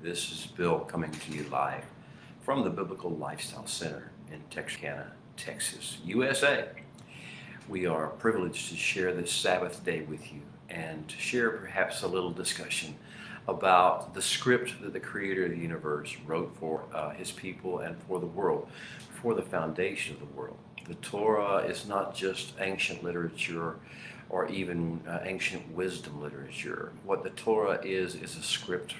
This is Bill coming to you live from the Biblical Lifestyle Center in Texarkana, Texas, USA. We are privileged to share this Sabbath day with you and to share perhaps a little discussion about the script that the Creator of the universe wrote for His people and for the world, for the foundation of the world. The Torah is not just ancient literature or even ancient wisdom literature. What the Torah is a script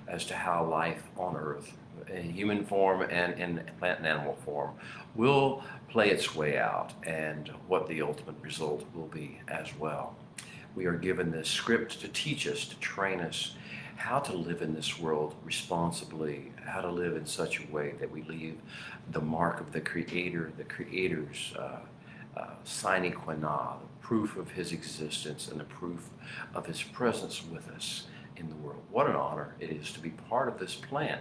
as to how life on earth, in human form and in plant and animal form, will play its way out, and what the ultimate result will be as well. We are given this script to teach us, to train us how to live in this world responsibly, how to live in such a way that we leave the mark of the Creator, the Creator's sine qua non, the proof of His existence and the proof of His presence with us in the world. What an honor it is to be part of this plan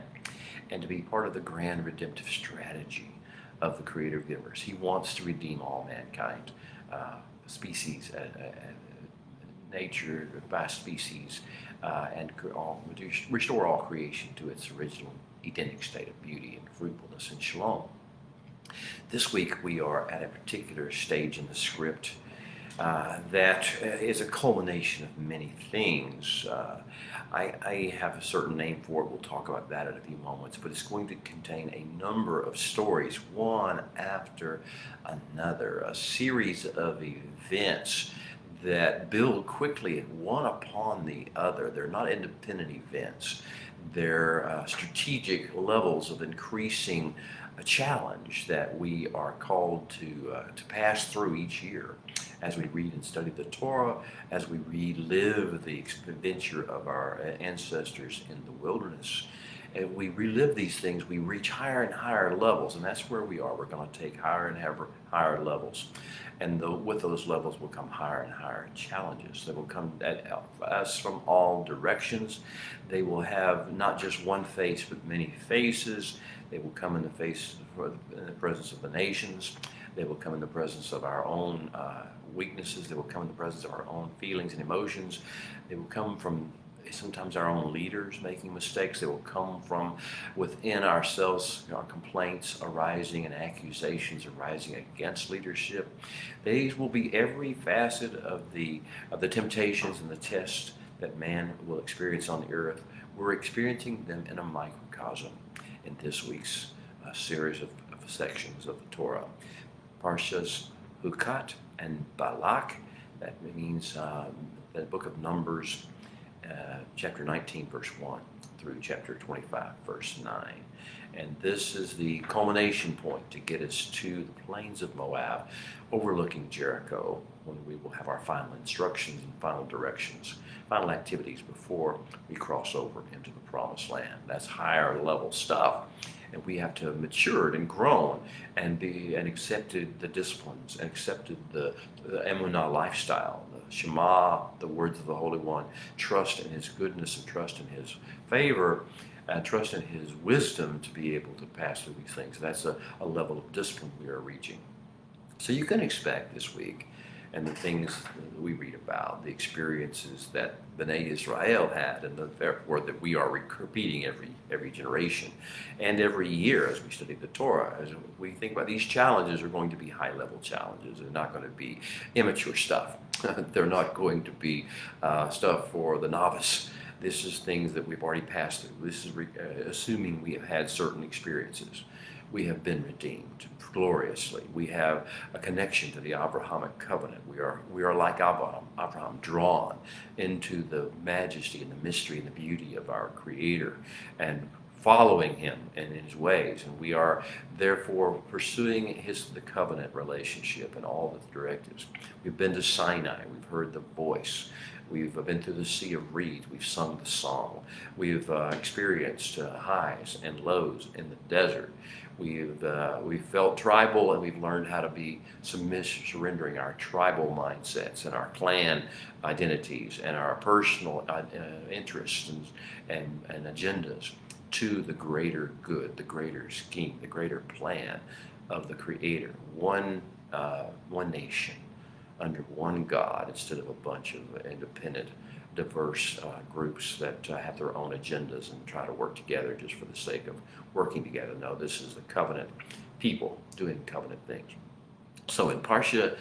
and to be part of the grand redemptive strategy of the Creator of the universe. He wants to redeem all mankind, species, nature, vast species, and restore all creation to its original Edenic state of beauty and fruitfulness and shalom. This week we are at a particular stage in the script that is a culmination of many things. I have a certain name for it. We'll talk about that in a few moments, but it's going to contain a number of stories, one after another, a series of events that build quickly one upon the other. They're not independent events. They're strategic levels of increasing a challenge that we are called to pass through each year as we read and study the Torah, as we relive the adventure of our ancestors in the wilderness. And we relive these things, we reach higher and higher levels, and that's where we are. We're going to take higher and higher levels. And with those levels will come higher and higher challenges. They will come at us from all directions. They will have not just one face, but many faces. They will come in the presence of the nations. They will come in the presence of our own weaknesses. They will come in the presence of our own feelings and emotions. They will come from sometimes our own leaders making mistakes. They will come from within ourselves, our complaints arising and accusations arising against leadership. These will be every facet of the temptations and the tests that man will experience on the earth. We're experiencing them in a microcosm in this week's series of sections of the Torah. Parshas Chukat and Balak, that means the book of Numbers, chapter 19, verse 1 through chapter 25, verse 9. And this is the culmination point to get us to the plains of Moab, overlooking Jericho, when we will have our final instructions and final directions, final activities before we cross over into the promised land. That's higher level stuff. And we have to have matured and grown and accepted the disciplines and accepted the Emunah lifestyle, the Shema, the words of the Holy One, trust in His goodness and trust in His favor, and trust in His wisdom to be able to pass through these things. That's a level of discipline we are reaching. So you can expect this week, and the things that we read about, the experiences that Bnei Israel had, and therefore that we are repeating every generation and every year as we study the Torah. As we think about these challenges, are going to be high-level challenges. They're not going to be immature stuff. They're not going to be stuff for the novice. This is things that we've already passed through. This is assuming we have had certain experiences. We have been redeemed gloriously. We have a connection to the Abrahamic covenant. We are like Abraham, drawn into the majesty and the mystery and the beauty of our Creator and following Him in His ways. And we are therefore pursuing the covenant relationship and all the directives. We've been to Sinai. We've heard the voice. We've been through the sea of reeds. We've sung the song. We've experienced highs and lows in the desert. We've felt tribal, and we've learned how to be submissive, surrendering our tribal mindsets and our clan identities and our personal interests and agendas to the greater good, the greater scheme, the greater plan of the Creator. One nation under one God instead of a bunch of independent diverse groups that have their own agendas and try to work together just for the sake of working together. No, this is the covenant people doing covenant things. So in Parsha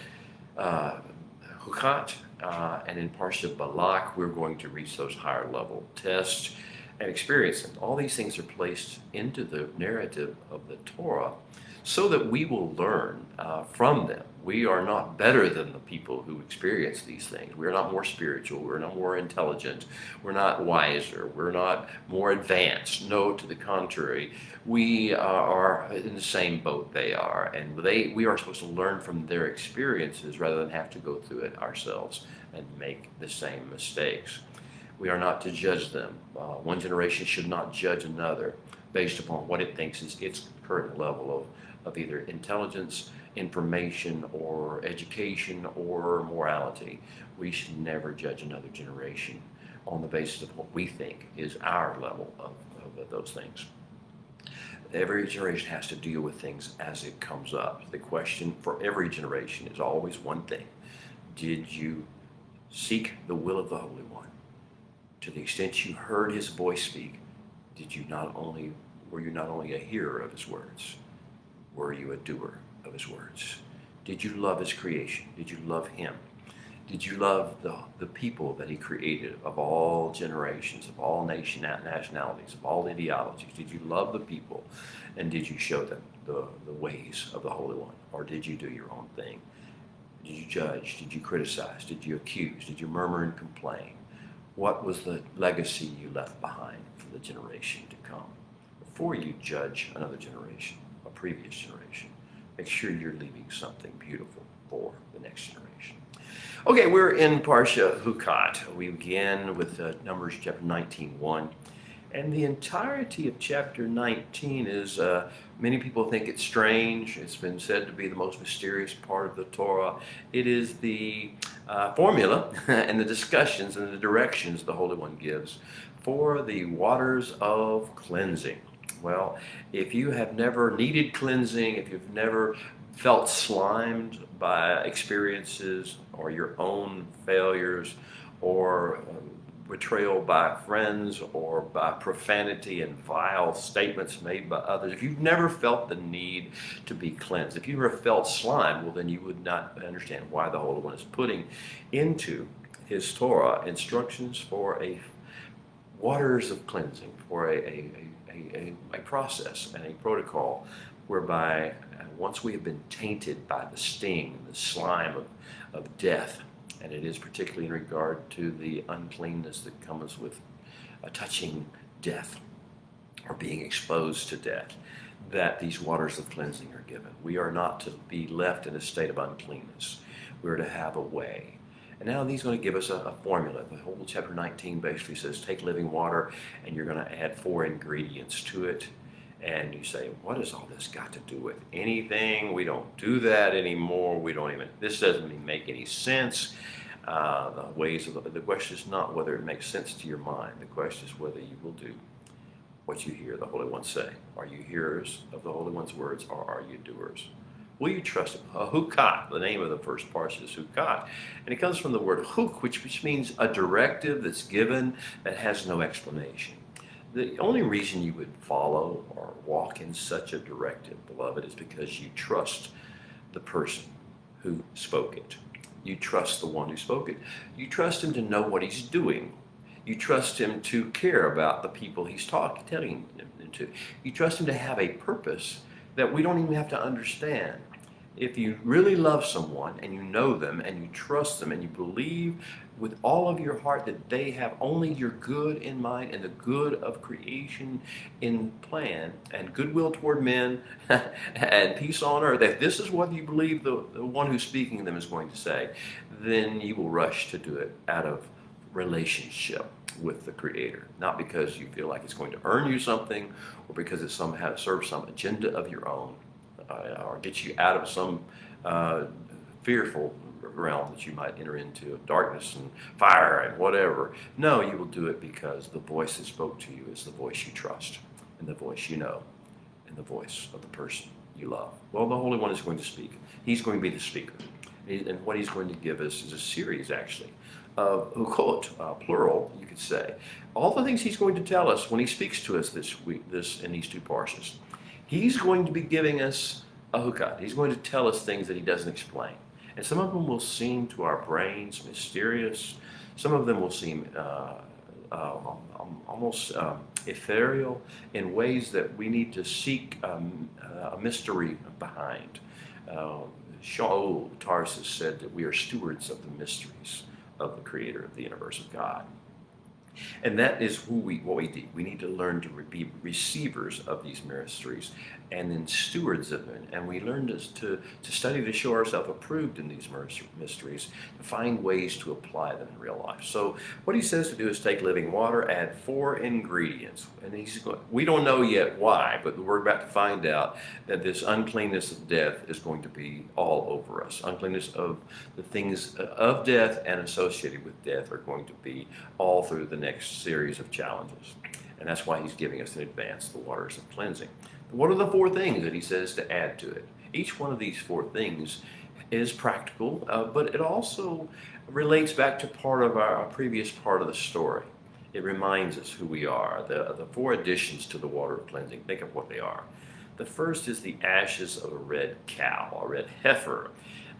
Chukat and in Parsha Balak, we're going to reach those higher level tests and experience them. All these things are placed into the narrative of the Torah so that we will learn from them. We are not better than the people who experience these things. We're not more spiritual. We're not more intelligent. We're not wiser. We're not more advanced. No, to the contrary. We are in the same boat they are, and we are supposed to learn from their experiences rather than have to go through it ourselves and make the same mistakes. We are not to judge them. One generation should not judge another based upon what it thinks is its current level of either intelligence, information, or education, or morality. We should never judge another generation on the basis of what we think is our level of those things. Every generation has to deal with things as it comes up. The question for every generation is always one thing. Did you seek the will of the Holy One? To the extent you heard his voice speak, were you not only a hearer of his words, were you a doer of his words? Did you love his creation? Did you love him? Did you love the people that he created of all generations, of all nationalities, of all ideologies? Did you love the people, and did you show them the ways of the Holy One? Or did you do your own thing? Did you judge? Did you criticize? Did you accuse? Did you murmur and complain? What was the legacy you left behind for the generation to come? Before you judge another generation, a previous generation, make sure you're leaving something beautiful for the next generation. Okay, we're in Parsha Chukat. We begin with Numbers chapter 19:1. And the entirety of chapter 19 is, many people think it's strange. It's been said to be the most mysterious part of the Torah. It is the formula and the discussions and the directions the Holy One gives for the waters of cleansing. Well, if you have never needed cleansing, if you've never felt slimed by experiences or your own failures or betrayal by friends or by profanity and vile statements made by others, if you've never felt the need to be cleansed, if you've never felt slime, well, then you would not understand why the Holy One is putting into his Torah instructions for a waters of cleansing, for a process and a protocol whereby once we have been tainted by the sting, the slime of death, and it is particularly in regard to the uncleanness that comes with touching death or being exposed to death, that these waters of cleansing are given. We are not to be left in a state of uncleanness. We're to have a way. And now he's going to give us a formula. The whole chapter 19 basically says take living water and you're going to add 4 ingredients to it. And you say, what has all this got to do with anything? We don't do that anymore. This doesn't even make any sense. The question is not whether it makes sense to your mind. The question is whether you will do what you hear the Holy One say. Are you hearers of the Holy One's words, or are you doers? Will you trust him? Chukat, the name of the first parsha is Chukat. And it comes from the word chuk, which means a directive that's given that has no explanation. The only reason you would follow or walk in such a directive, beloved, is because you trust the person who spoke it. You trust the one who spoke it. You trust him to know what he's doing. You trust him to care about the people he's telling them to. You trust him to have a purpose that we don't even have to understand. If you really love someone and you know them and you trust them and you believe with all of your heart that they have only your good in mind and the good of creation in plan and goodwill toward men and peace on earth, if this is what you believe the one who's speaking them is going to say, then you will rush to do it out of relationship with the Creator, not because you feel like it's going to earn you something or because it somehow serves some agenda of your own. Or get you out of some fearful realm that you might enter into of darkness and fire and whatever. No, you will do it because the voice that spoke to you is the voice you trust and the voice you know and the voice of the person you love. Well, the Holy One is going to speak. He's going to be the speaker. And what he's going to give us is a series, actually, of Ukot, plural, you could say. All the things he's going to tell us when he speaks to us this week, in these two parshas. He's going to be giving us a Chukat. He's going to tell us things that he doesn't explain. And some of them will seem to our brains mysterious. Some of them will seem almost ethereal in ways that we need to seek a mystery behind. Shaul Tarsus said that we are stewards of the mysteries of the Creator of the universe, of God. And that is what we do. We need to learn to be receivers of these mysteries and then stewards of them. And we learn to study to show ourselves approved in these mysteries, to find ways to apply them in real life. So what he says to do is take living water, add 4 ingredients. And we don't know yet why, but we're about to find out that this uncleanness of death is going to be all over us. Uncleanness of the things of death and associated with death are going to be all through the next series of challenges. And that's why he's giving us in advance the waters of cleansing. What are the 4 things that he says to add to it? Each one of these 4 things is practical, but it also relates back to part of our previous part of the story. It reminds us who we are. The 4 additions to the water of cleansing, think of what they are. The first is the ashes of a red cow, a red heifer.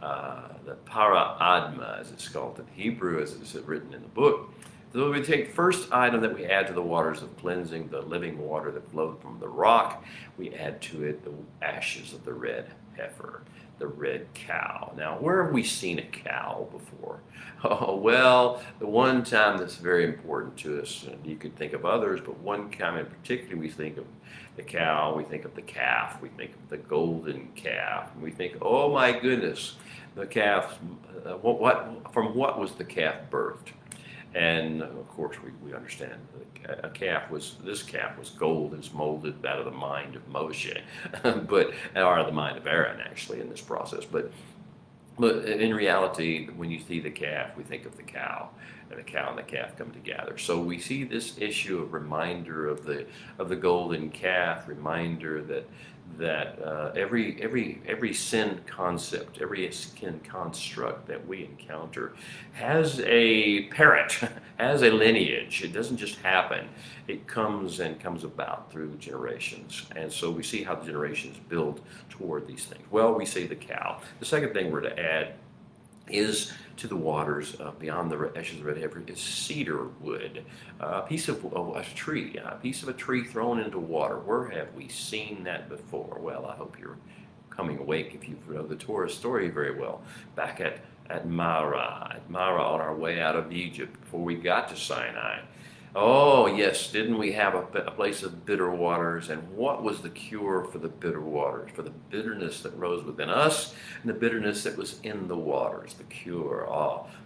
The para adma, as it's called in Hebrew, as it's written in the book. So we take the first item that we add to the waters of cleansing, the living water that flowed from the rock. We add to it the ashes of the red heifer, the red cow. Now, where have we seen a cow before? Oh, well, the one time that's very important to us, and you could think of others, but one time in particular, we think of the cow, we think of the calf, we think of the golden calf, and we think, oh my goodness, the calf, from what was the calf birthed? And of course, we understand this calf was gold, is molded out of the mind of Moshe, or the mind of Aaron, actually, in this process. But in reality, when you see the calf, we think of the cow, and the cow and the calf come together. So we see this issue of reminder of the golden calf, reminder that every sin concept, every sin construct that we encounter has a parent, has a lineage. It doesn't just happen. It comes about through generations. And so we see how the generations build toward these things. Well, we see the cow. The second thing we're to add is to the waters beyond the ashes of red heifer is cedar wood, a piece of a tree thrown into water. Where have we seen that before? Well, I hope you're coming awake if you know the Torah story very well. Back at Marah on our way out of Egypt before we got to Sinai. Oh, yes, didn't we have a place of bitter waters? And what was the cure for the bitter waters, for the bitterness that rose within us and the bitterness that was in the waters? The cure.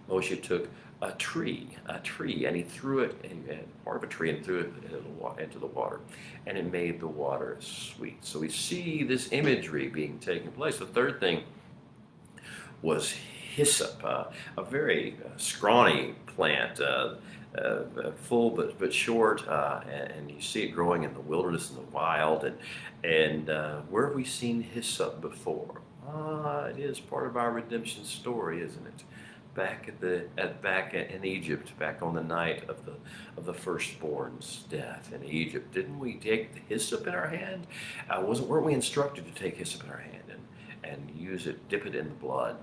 Moshe took a tree, and he threw it, part of a tree, and threw it into the water, and it made the water sweet. So we see this imagery being taken place. The third thing was hyssop, a very scrawny plant, full but short, and you see it growing in the wilderness and the wild. And where have we seen hyssop before? It is part of our redemption story, isn't it? Back in Egypt, back on the night of the firstborn's death in Egypt, didn't we take the hyssop in our hand? Weren't we instructed to take hyssop in our hand and use it, dip it in the blood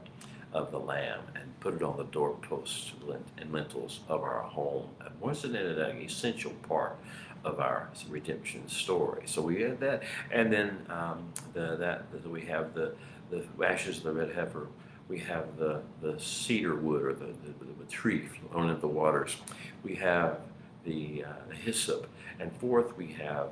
of the lamb, and put it on the doorposts and lintels of our home? And wasn't it an essential part of our redemption story? So we had that, and then we have the ashes of the red heifer. We have the cedar wood, or the tree flown into the waters. We have the hyssop, and fourth we have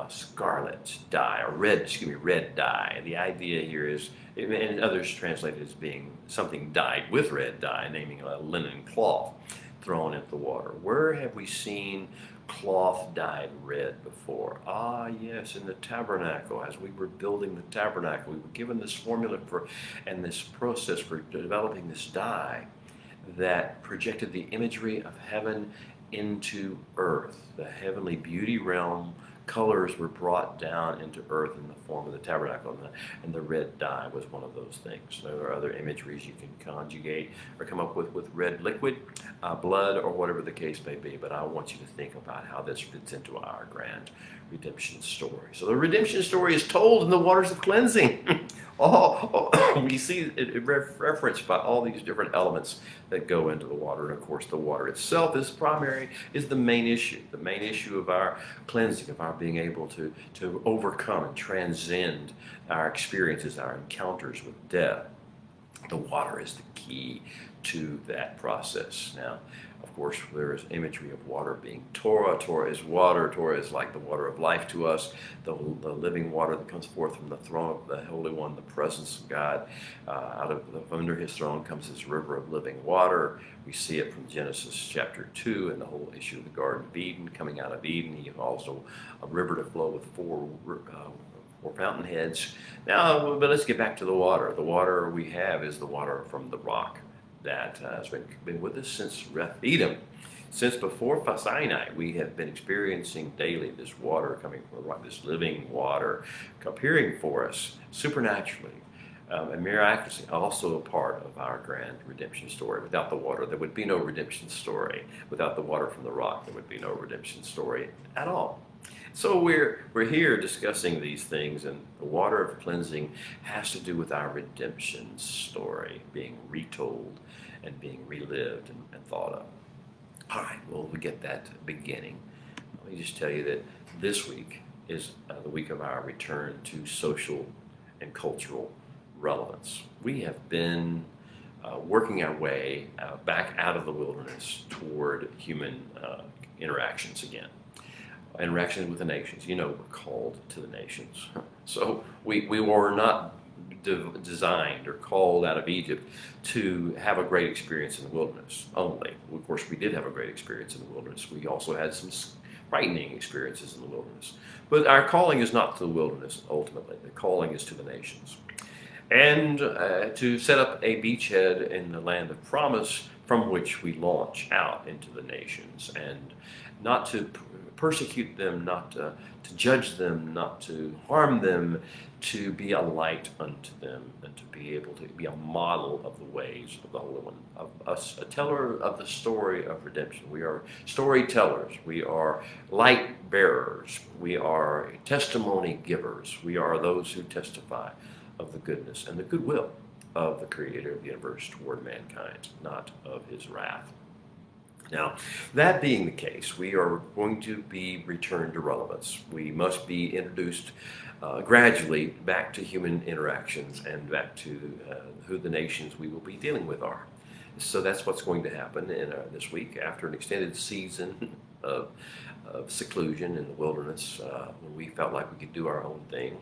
scarlet dye, or red dye. The idea here is, and others translate it as being something dyed with red dye, naming a linen cloth thrown into the water. Where have we seen cloth dyed red before? Yes, in the tabernacle. As we were building the tabernacle, we were given this formula and this process for developing this dye that projected the imagery of heaven into earth, the heavenly beauty realm colors were brought down into earth in the form of the tabernacle, and the red dye was one of those things. There are other imageries you can conjugate or come up with red liquid, blood, or whatever the case may be, but I want you to think about how this fits into our grand redemption story. So the redemption story is told in the waters of cleansing. We see it referenced by all these different elements that go into the water. And of course, the water itself is the main issue. The main issue of our cleansing, of our being able to overcome and transcend our experiences, our encounters with death. The water is the key to that process. Now, of course, there is imagery of water being Torah. Torah is water. Torah is like the water of life to us, the living water that comes forth from the throne of the Holy One, the presence of God. Under his throne comes this river of living water. We see it from Genesis chapter 2 and the whole issue of the Garden of Eden. Coming out of Eden, he also a river to flow with four fountainheads. Now, but let's get back to the water. The water we have is the water from the rock that has been with us since Rephidim. Since before Sinai, we have been experiencing daily this water coming from the rock, this living water appearing for us supernaturally and miraculously, also a part of our grand redemption story. Without the water, there would be no redemption story. Without the water from the rock, there would be no redemption story at all. So we're here discussing these things, and the water of cleansing has to do with our redemption story being retold and being relived and thought of. All right, well, we get that beginning. Let me just tell you that this week is the week of our return to social and cultural relevance. We have been working our way back out of the wilderness toward human interactions again. Interactions with the nations. You know, we're called to the nations. So we were not designed or called out of Egypt to have a great experience in the wilderness only. Of course, we did have a great experience in the wilderness. We also had some frightening experiences in the wilderness. But our calling is not to the wilderness, ultimately. The calling is to the nations. And to set up a beachhead in the land of promise from which we launch out into the nations, and not to persecute them, not to judge them, not to harm them, to be a light unto them, and to be able to be a model of the ways of the Holy One, of us, a teller of the story of redemption. We are storytellers. We are light bearers. We are testimony givers. We are those who testify of the goodness and the goodwill of the Creator of the universe toward mankind, not of his wrath. Now, that being the case, we are going to be returned to relevance. We must be introduced gradually back to human interactions and back to who the nations we will be dealing with are. So that's what's going to happen in this week after an extended season of seclusion in the wilderness when we felt like we could do our own thing.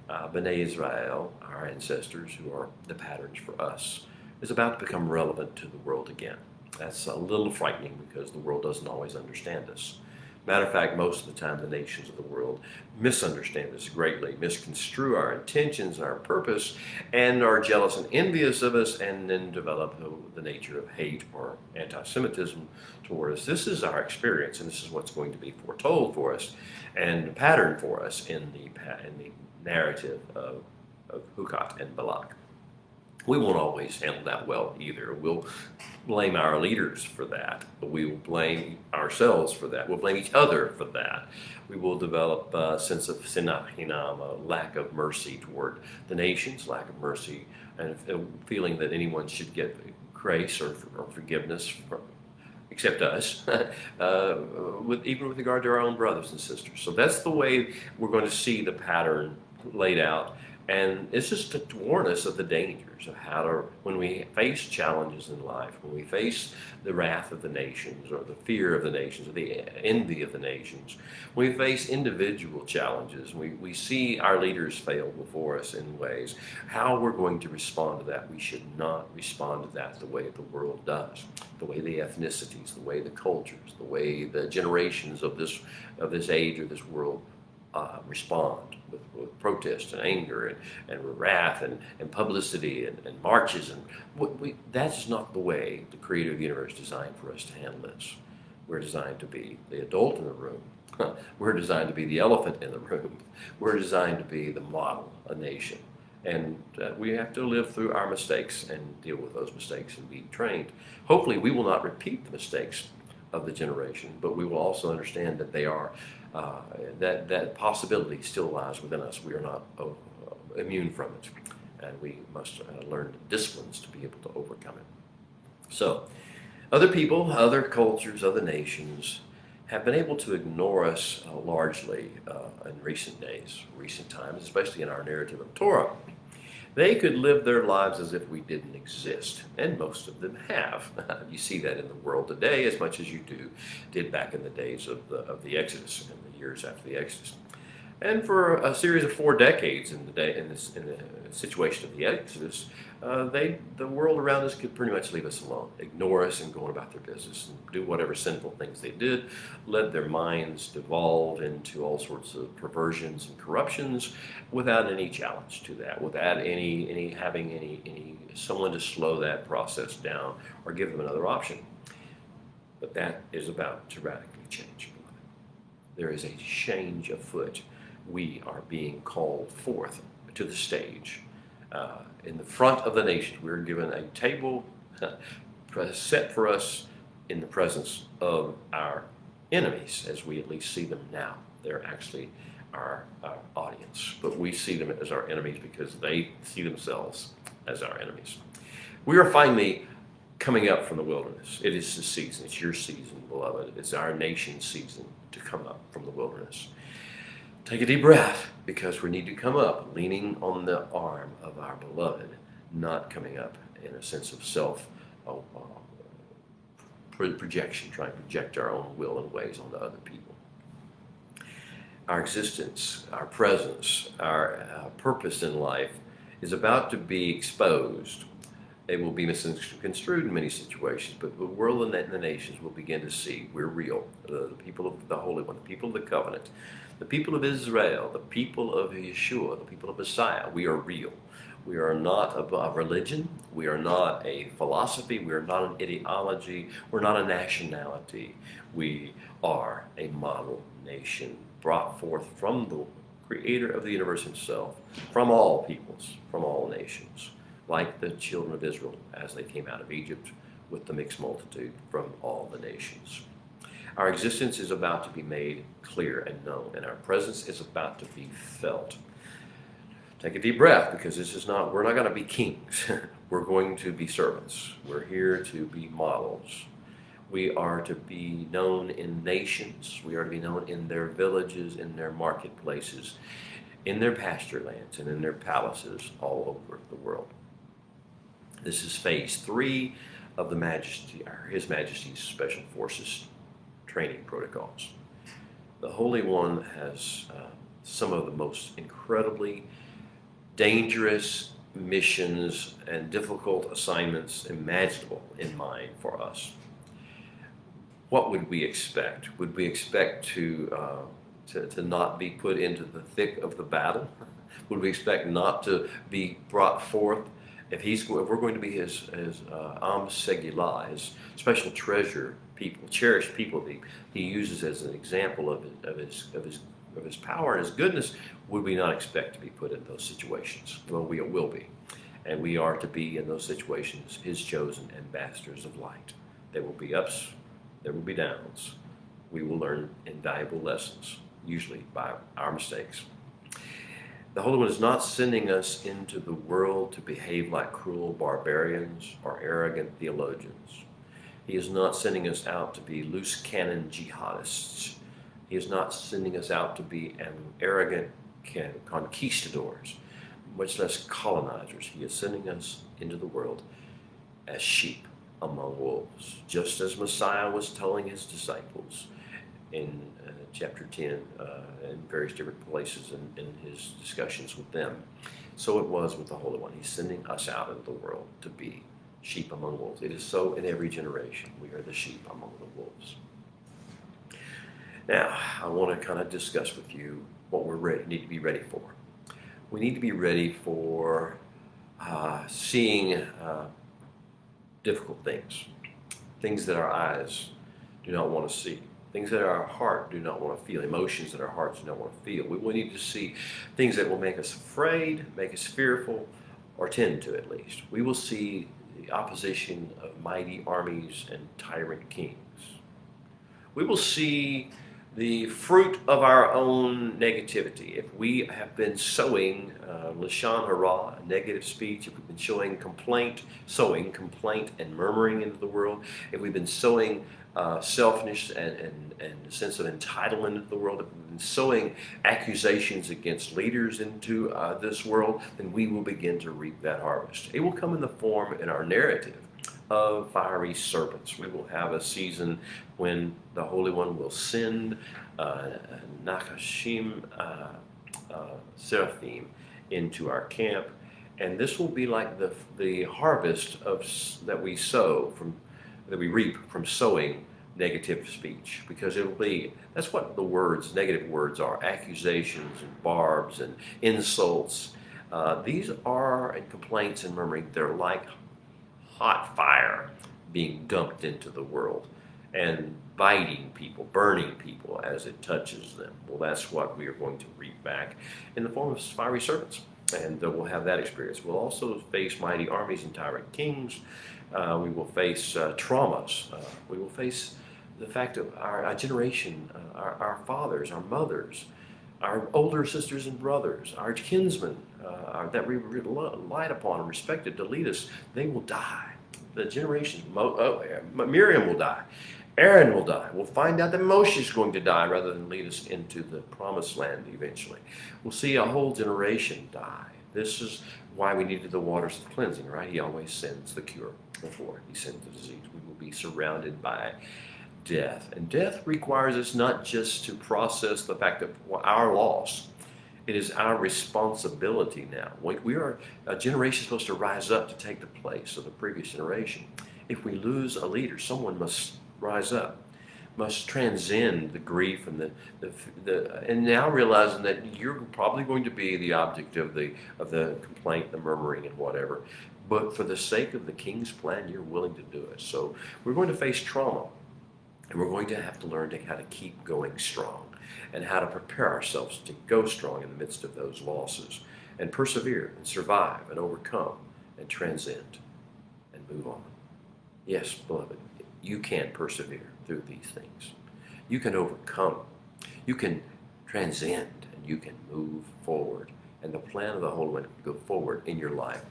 B'nai Israel, our ancestors, who are the patterns for us, is about to become relevant to the world again. That's a little frightening because the world doesn't always understand us. Matter of fact, most of the time the nations of the world misunderstand us greatly, misconstrue our intentions, our purpose, and are jealous and envious of us, and then develop the nature of hate or anti-Semitism toward us. This is our experience, and this is what's going to be foretold for us and patterned for us in the narrative of Chukat and Balak. We won't always handle that well either. We'll blame our leaders for that. We will blame ourselves for that. We'll blame each other for that. We will develop a sense of sinat, a lack of mercy toward the nations, lack of mercy, and a feeling that anyone should get grace or forgiveness except us, even with regard to our own brothers and sisters. So that's the way we're going to see the pattern laid out. And it's just to warn us of the dangers of how to, when we face challenges in life, when we face the wrath of the nations or the fear of the nations or the envy of the nations, when we face individual challenges, we see our leaders fail before us in ways, how we're going to respond to that. We should not respond to that the way the world does, the way the ethnicities, the way the cultures, the way the generations of this age or this world respond with protest and anger and wrath and publicity and marches. And that's not the way the Creator of the universe designed for us to handle this. We're designed to be the adult in the room, We're designed to be the elephant in the room. We're designed to be the model, a nation. And we have to live through our mistakes and deal with those mistakes and be trained. Hopefully, we will not repeat the mistakes of the generation, but we will also understand that they are, that possibility still lies within us. We are not immune from it. And we must learn disciplines to be able to overcome it. So, other people, other cultures, other nations have been able to ignore us largely in recent days, recent times, especially in our narrative of Torah. They could live their lives as if we didn't exist, and most of them have. You see that in the world today as much as you did back in the days of the Exodus and the years after the Exodus. And for a series of 4 decades in the situation of the Exodus, the world around us could pretty much leave us alone, ignore us and go on about their business and do whatever sinful things they did, let their minds devolve into all sorts of perversions and corruptions without any challenge to that, without having someone to slow that process down or give them another option. But that is about to radically change. There is a change afoot. We are being called forth to the stage. In the front of the nation, we're given a table set for us in the presence of our enemies, as we at least see them now. They're actually our audience, but we see them as our enemies because they see themselves as our enemies. We are finally coming up from the wilderness. It is the season. It's your season, beloved. It's our nation's season to come up from the wilderness. Take a deep breath, because we need to come up leaning on the arm of our beloved, not coming up in a sense of self projection, trying to project our own will and ways onto other people. Our existence, our presence, our purpose in life is about to be exposed. It will be misconstrued in many situations, but the world and the nations will begin to see we're real. The people of the Holy One, the people of the covenant, the people of Israel, the people of Yeshua, the people of Messiah, we are real. We are not a religion. We are not a philosophy. We are not an ideology. We're not a nationality. We are a model nation brought forth from the Creator of the universe himself, from all peoples, from all nations, like the children of Israel as they came out of Egypt with the mixed multitude from all the nations. Our existence is about to be made clear and known, and our presence is about to be felt. Take a deep breath, because we're not going to be kings. We're going to be servants. We're here to be models. We are to be known in nations. We are to be known in their villages, in their marketplaces, in their pasture lands, and in their palaces all over the world. This is phase 3 of His Majesty's Special Forces training protocols. The Holy One has some of the most incredibly dangerous missions and difficult assignments imaginable in mind for us. What would we expect? Would we expect to not be put into the thick of the battle? Would we expect not to be brought forth? If we're going to be his Am Segulah, his special treasure people, cherished people that he uses as an example of his power and his goodness, would we not expect to be put in those situations? Well, we will be. And we are to be in those situations his chosen ambassadors of light. There will be ups, there will be downs. We will learn invaluable lessons, usually by our mistakes. The Holy One is not sending us into the world to behave like cruel barbarians or arrogant theologians. He is not sending us out to be loose cannon jihadists. He is not sending us out to be arrogant conquistadors, much less colonizers. He is sending us into the world as sheep among wolves, just as Messiah was telling his disciples in chapter 10 in various different places in his discussions with them. So it was with the Holy One. He's sending us out into the world to be sheep among wolves. It is so in every generation. We are the sheep among the wolves. Now, I want to kind of discuss with you what need to be ready for. We need to be ready for seeing difficult things that our eyes do not want to see, things that our heart do not want to feel, emotions that our hearts do not want to feel. We will need to see things that will make us afraid, make us fearful, or tend to at least. We will see the opposition of mighty armies and tyrant kings. We will see the fruit of our own negativity. If we have been sowing lashon hara, negative speech, if we've been sowing complaint and murmuring into the world, if we've been sowing selfishness and a sense of entitlement into the world, if we've been sowing accusations against leaders into this world, then we will begin to reap that harvest. It will come in the form in our narrative of fiery serpents. We will have a season when the Holy One will send Nakashim Seraphim into our camp, and this will be like the harvest that we reap from sowing negative speech, because that's what the negative words are: accusations and barbs and insults. These are, and complaints and murmuring, they're like hot fire being dumped into the world and biting people, burning people as it touches them. Well, that's what we are going to reap back in the form of fiery serpents, and we'll have that experience. We'll also face mighty armies and tyrant kings. We will face traumas. We will face the fact of our generation, our fathers, our mothers, our older sisters and brothers, our kinsmen that we relied upon and respected to lead us. They will die. The generations, Miriam will die. Aaron will die. We'll find out that Moshe is going to die rather than lead us into the promised land eventually. We'll see a whole generation die. This is why we needed the waters of cleansing, right? He always sends the cure before he sends the disease. We will be surrounded by death. And death requires us not just to process the fact of our loss. It is our responsibility now. We are a generation supposed to rise up to take the place of the previous generation. If we lose a leader, someone must rise up, must transcend the grief and and now realizing that you're probably going to be the object of the complaint, the murmuring, and whatever. But for the sake of the King's plan, you're willing to do it. So we're going to face trauma, and we're going to have to learn how to keep going strong and how to prepare ourselves to go strong in the midst of those losses and persevere and survive and overcome and transcend and move on. Yes, beloved, you can persevere through these things. You can overcome. You can transcend, and you can move forward. And the plan of the Holy One to go forward in your life.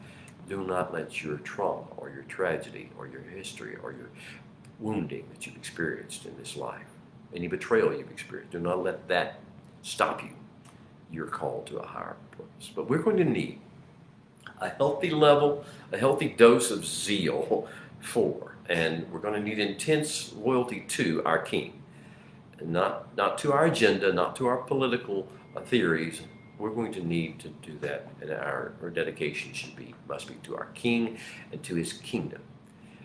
Do not let your trauma or your tragedy or your history or your wounding that you've experienced in this life, any betrayal you've experienced, do not let that stop you. You're called to a higher purpose. But we're going to need a healthy level, a healthy dose of zeal and we're going to need intense loyalty to our King. And not to our agenda, not to our political theories. We're going to need to do that, and our dedication must be to our King and to his kingdom.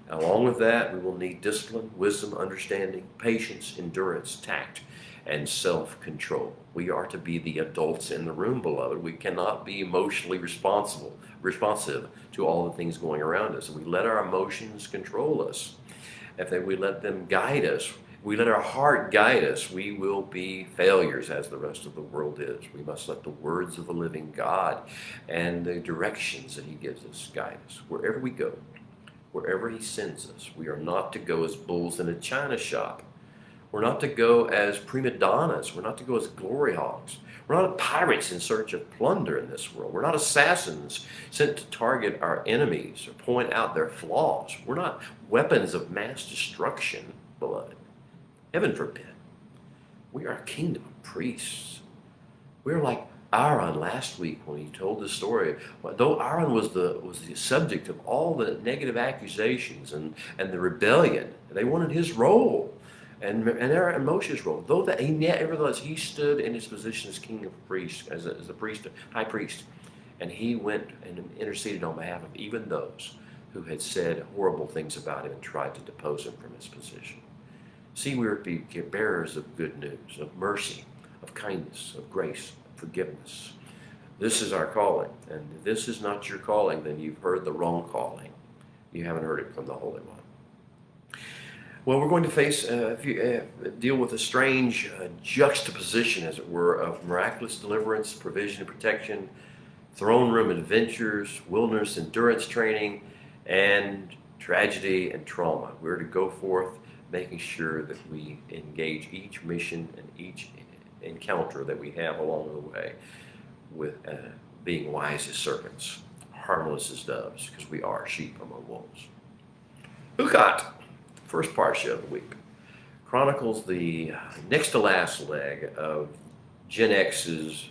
Along with that, we will need discipline, wisdom, understanding, patience, endurance, tact, and self-control. We are to be the adults in the room, beloved. We cannot be emotionally responsive to all the things going around us. If we let our emotions control us, if we let them guide us, we let our heart guide us, we will be failures as the rest of the world is. We must let the words of the living God and the directions that he gives us guide us. Wherever we go, wherever he sends us, we are not to go as bulls in a china shop. We're not to go as prima donnas. We're not to go as glory hogs. We're not pirates in search of plunder in this world. We're not assassins sent to target our enemies or point out their flaws. We're not weapons of mass destruction, beloved. Heaven forbid. We are a kingdom of priests. We're like Aaron last week when he told the story. Though Aaron was the subject of all the negative accusations and the rebellion, they wanted his role. And Moshe's role, nevertheless, he stood in his position as king of priests, as a priest, high priest, and he went and interceded on behalf of even those who had said horrible things about him and tried to depose him from his position. See, we are to be bearers of good news, of mercy, of kindness, of grace, of forgiveness. This is our calling, and if this is not your calling, then you've heard the wrong calling. You haven't heard it from the Holy One. Well, we're going to deal with a strange juxtaposition, as it were, of miraculous deliverance, provision and protection, throne room adventures, wilderness endurance training, and tragedy and trauma. We're to go forth making sure that we engage each mission and each encounter that we have along the way with being wise as serpents, harmless as doves, because we are sheep among wolves. Chukat, first parsha of the week, chronicles the next to last leg of Gen X's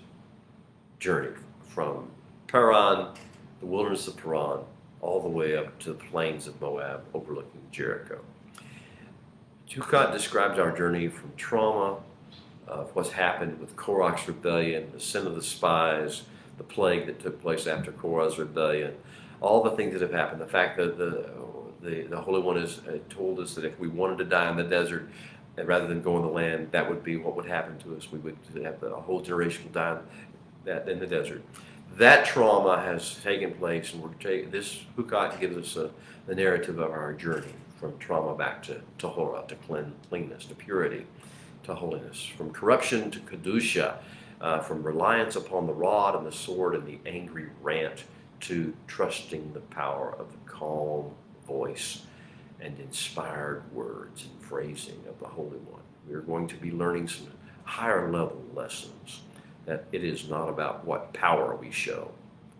journey from Paran, the wilderness of Paran, all the way up to the plains of Moab overlooking Jericho. Chukat describes our journey from trauma of what's happened with Korach's rebellion, the sin of the spies, the plague that took place after Korah's rebellion, all the things that have happened. The fact that the Holy One has told us that if we wanted to die in the desert, and rather than go in the land, that would be what would happen to us. We would have a whole generation will die in the desert. That trauma has taken place, and this Chukat gives us the narrative of our journey from trauma back to Tahora, to cleanness, to purity, to holiness, from corruption to kedusha, from reliance upon the rod and the sword and the angry rant to trusting the power of the calm voice and inspired words and phrasing of the Holy One. We are going to be learning some higher level lessons, that it is not about what power we show.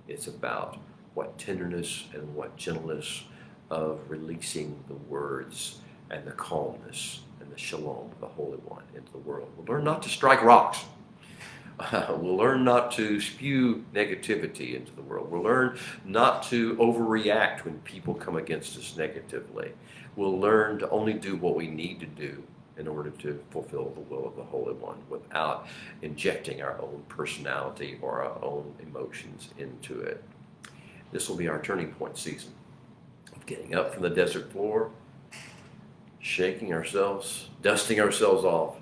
It's about what tenderness and what gentleness of releasing the words and the calmness and the shalom of the Holy One into the world. We'll learn not to strike rocks. We'll learn not to spew negativity into the world. We'll learn not to overreact when people come against us negatively. We'll learn to only do what we need to do in order to fulfill the will of the Holy One without injecting our own personality or our own emotions into it. This will be our turning point season of getting up from the desert floor, shaking ourselves, dusting ourselves off,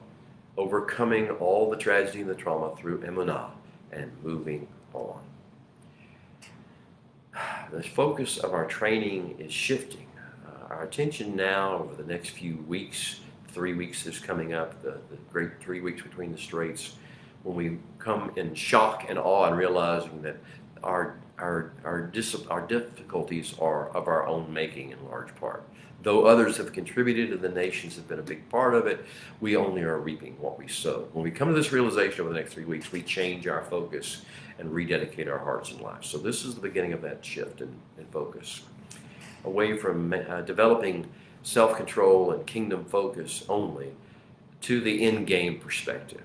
overcoming all the tragedy and the trauma through emunah, and moving on. The focus of our training is shifting. Our attention now over the next few weeks, 3 weeks is coming up, the great 3 weeks between the straits, when we come in shock and awe and realizing that our difficulties are of our own making in large part. Though others have contributed and the nations have been a big part of it, we only are reaping what we sow. When we come to this realization over the next 3 weeks, we change our focus and rededicate our hearts and lives. So this is the beginning of that shift in focus. Away from developing self-control and kingdom focus only to the end-game perspective.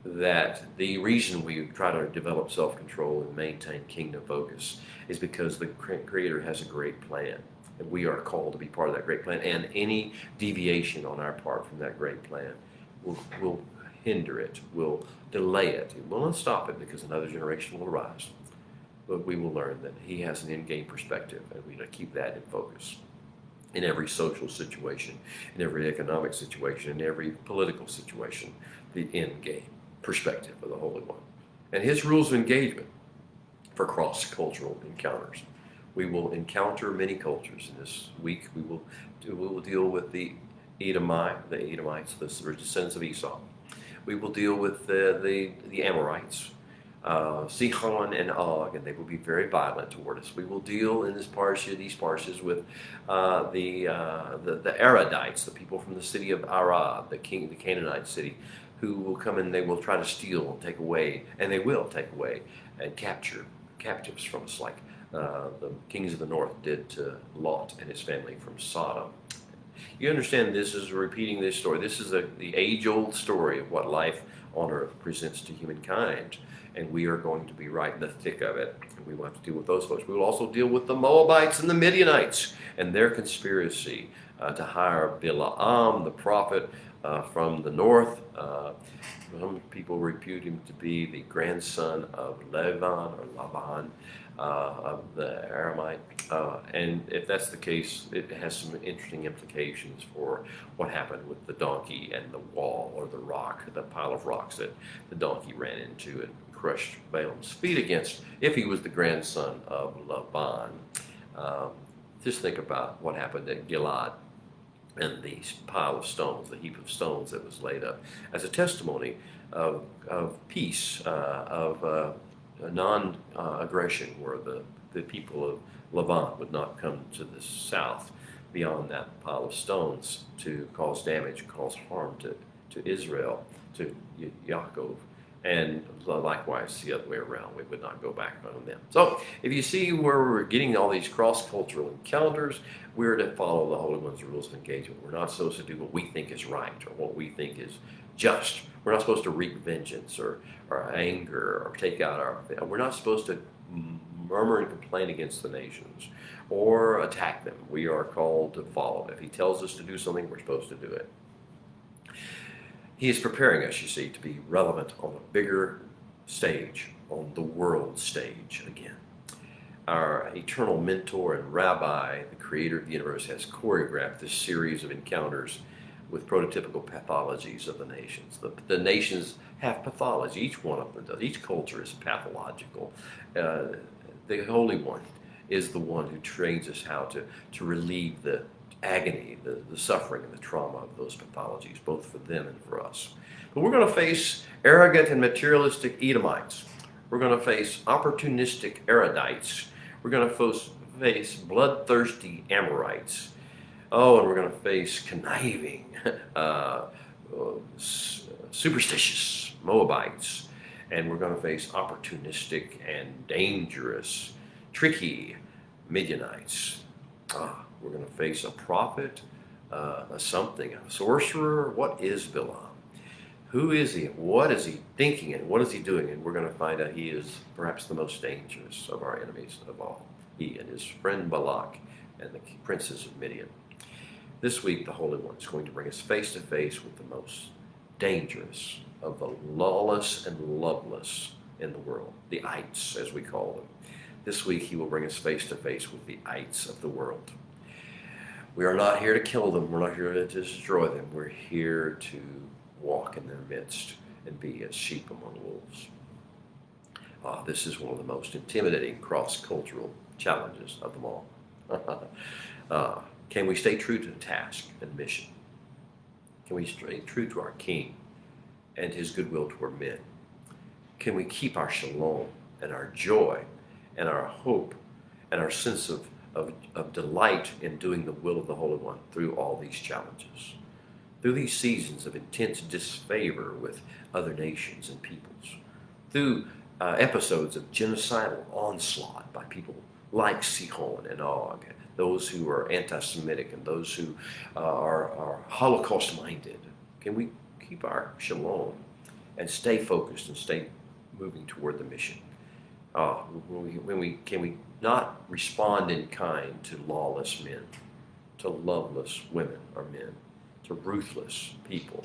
That the reason we try to develop self-control and maintain kingdom focus is because the Creator has a great plan. And we are called to be part of that great plan. And any deviation on our part from that great plan will hinder it, will delay it. It will not stop it because another generation will arise. But we will learn that He has an end-game perspective, and we need to keep that in focus. In every social situation, in every economic situation, in every political situation, the end-game perspective of the Holy One. And His rules of engagement for cross-cultural encounters. We will encounter many cultures in this week. We will deal with the Edomites, the descendants of Esau. We will deal with the Amorites, Sihon and Og, and they will be very violent toward us. We will deal in these parshas with the Aradites, the people from the city of Arad, the Canaanite city, who will come and they will try to steal and take away, and they will take away and capture captives from us, like the kings of the north did to Lot and his family from Sodom. You understand, this is repeating this story. This is the age-old story of what life on earth presents to humankind, and we are going to be right in the thick of it, and we will have to deal with those folks. We will also deal with the Moabites and the Midianites and their conspiracy to hire Balaam, the prophet, from the north. Some people repute him to be the grandson of Laban, of the Aramite. And if that's the case, it has some interesting implications for what happened with the donkey and the wall, or the rock, the pile of rocks that the donkey ran into and crushed Balaam's feet against, if he was the grandson of Laban. Just think about what happened at Gilad. and the pile of stones, the heap of stones that was laid up, as a testimony of peace, of non-aggression, where the people of Levant would not come to the south beyond that pile of stones to cause damage, cause harm to Israel, to Yaakov. And likewise, the other way around, we would not go back on them. So, if you see where we're getting all these cross-cultural encounters, we're to follow the Holy One's rules of engagement. We're not supposed to do what we think is right or what we think is just. We're not supposed to wreak vengeance or anger or take out our. We're not supposed to murmur and complain against the nations or attack them. We are called to follow. If He tells us to do something, we're supposed to do it. He is preparing us, you see, to be relevant on a bigger stage, on the world stage again. Our eternal mentor and rabbi, the creator of the universe, has choreographed this series of encounters with prototypical pathologies of the nations. The nations have pathology. Each one of them does. Each culture is pathological. The Holy One is the one who trains us how to relieve the agony, the suffering, and the trauma of those pathologies, both for them and for us. But we're going to face arrogant and materialistic Edomites. We're going to face opportunistic erudites. We're going to face bloodthirsty Amorites. Oh, and we're going to face conniving, superstitious Moabites. And we're going to face opportunistic and dangerous, tricky Midianites. We're going to face a prophet, a sorcerer. What is Balaam? Who is he? What is he thinking and what is he doing? And we're going to find out he is perhaps the most dangerous of our enemies of all. He and his friend Balak and the princes of Midian. This week, the Holy One is going to bring us face to face with the most dangerous of the lawless and loveless in the world, the ites, as we call them. This week, He will bring us face to face with the ites of the world. We are not here to kill them. We're not here to destroy them. We're here to walk in their midst and be as sheep among wolves. This is one of the most intimidating cross-cultural challenges of them all. Can we stay true to the task and mission? Can we stay true to our King and His goodwill toward men? Can we keep our shalom and our joy and our hope and our sense of delight in doing the will of the Holy One through all these challenges, through these seasons of intense disfavor with other nations and peoples, through episodes of genocidal onslaught by people like Sihon and Og, those who are anti-Semitic and those who are Holocaust-minded. Can we keep our shalom and stay focused and stay moving toward the mission? Can we not respond in kind to lawless men, to loveless women or men, to ruthless people,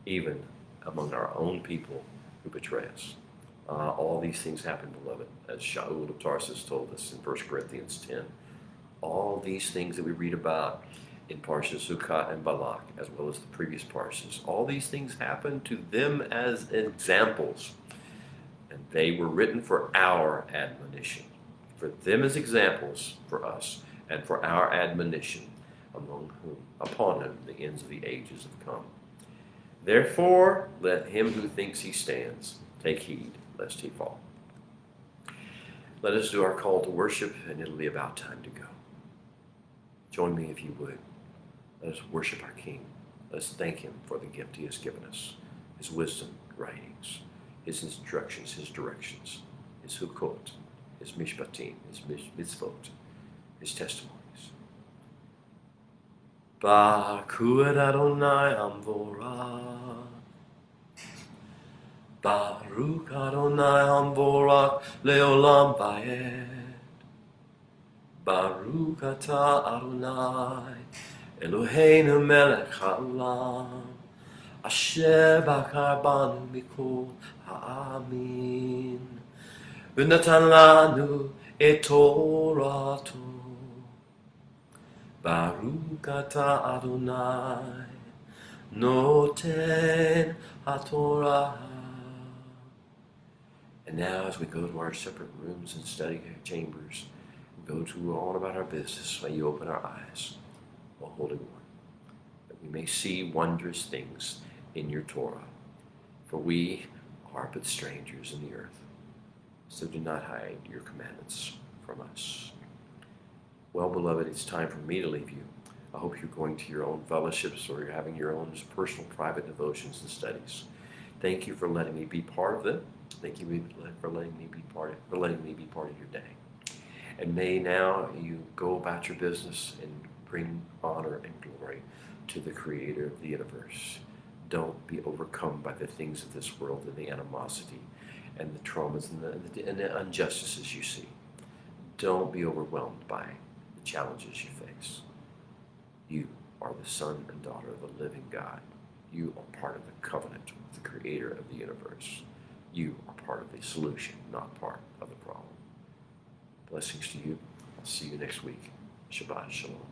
even among our own people who betray us? All these things happen, beloved, as Shaul of Tarsus told us in 1 Corinthians 10. All these things that we read about in Parshas Chukat and Balak, as well as the previous Parshas, all these things happen to them as examples. And they were written for our admonition, for them as examples for us, and for our admonition, upon whom the ends of the ages have come. Therefore, let him who thinks he stands take heed, lest he fall. Let us do our call to worship, and it'll be about time to go. Join me if you would. Let us worship our King. Let us thank Him for the gift He has given us, His wisdom, writings, His instructions, His directions, His hukot, His mishpatim, His mitzvot, His testimonies. Baruch Adonai Hamvorach. Baruch Adonai Hamvorach Leolam Vaed. Baruch Atah Adonai Eloheinu Melech HaOlam Asher Bachar Banu Mikol Ha'amin V'natan Lanu Et Torato. Baruch Atah Adonai Noten HaTorah. And now, as we go to our separate rooms and study chambers, go to on about our business, may you open our eyes, O Holy One. we may see wondrous things in your Torah. For we are but strangers in the earth, so do not hide your commandments from us. Well, beloved, it's time for me to leave you. I hope you're going to your own fellowships or you're having your own personal private devotions and studies. Thank you for letting me be part of them. Thank you for letting me be part of your day. And may now you go about your business and bring honor and glory to the Creator of the universe. Don't be overcome by the things of this world and the animosity and the traumas and the injustices you see. Don't be overwhelmed by the challenges you face. You are the son and daughter of the living God. You are part of the covenant with the Creator of the universe. You are part of the solution, not part of the problem. Blessings to you. I'll see you next week. Shabbat Shalom.